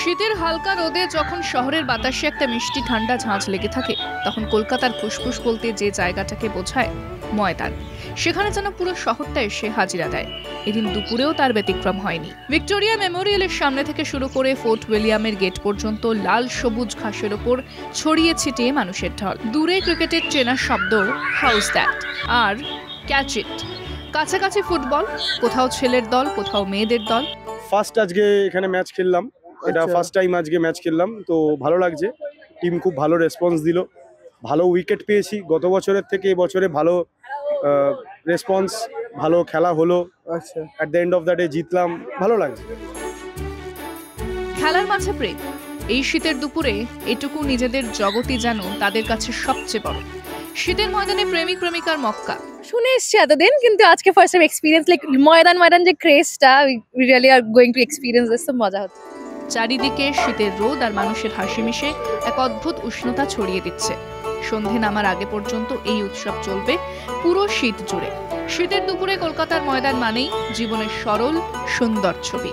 শীতের হালকা রোদে যখন শহরের বাতাসে একটা মিষ্টি ঠান্ডা ঝাঁঝ লেগে থাকে, তখন কলকাতার ফুসফুস বলতে যে জায়গাটাকে বোঝায় ময়দান, সেখানে যেন পুরো শহরটা এসে হাজিরা দেয়। এদিন দুপুরেও তার ব্যতিক্রম হয়নি। ভিক্টোরিয়া মেমোরিয়ালের সামনে থেকে শুরু করে ফোর্ট উইলিয়ামের গেট পর্যন্ত লাল সবুজ ঘাসের ওপর ছড়িয়ে ছিটিয়ে মানুষের ঢল। দূরে ক্রিকেটের চেনা শব্দ হাউস দ্যাট আর ক্যাচ ইট। কাছাকাছি ফুটবল, কোথাও ছেলের দল, কোথাও মেয়েদের দল। ফার্স্ট আজকে এখানে ম্যাচ খেললাম, এটা ফার্স্ট টাইম আজকে ম্যাচ খেললাম, তো ভালো লাগছে। টিম খুব ভালো রেসপন্স দিল, ভালো উইকেট পেয়েছি। গত বছরের থেকে এবছরে ভালো রেসপন্স, ভালো খেলা হলো। আচ্ছা, at the end of the day জিতলাম, ভালো লাগছে। খেলার মাঝে প্রেম। এই শীতের দুপুরে এটুকু নিজেদের জগতই যেন তাদের কাছে সবচেয়ে বড়। শীতের ময়দানে প্রেমিক প্রেমিকার মক্কা। শুনে এসছি এতদিন, কিন্তু আজকে ফার্স্ট টাইম এক্সপিরিয়েন্স, লাইক ময়দান যে ক্রেজটা, we really are going to experience this, তো মজা হচ্ছে। চারিদিকে শীতের রোদ আর মানুষের হাসি মিশে এক অদ্ভুত উষ্ণতা ছড়িয়ে দিচ্ছে। সন্ধে নামার আগে পর্যন্ত এই উৎসব চলবে পুরো শীত জুড়ে। শীতের দুপুরে কলকাতার ময়দান মানেই জীবনের সরল সুন্দর ছবি।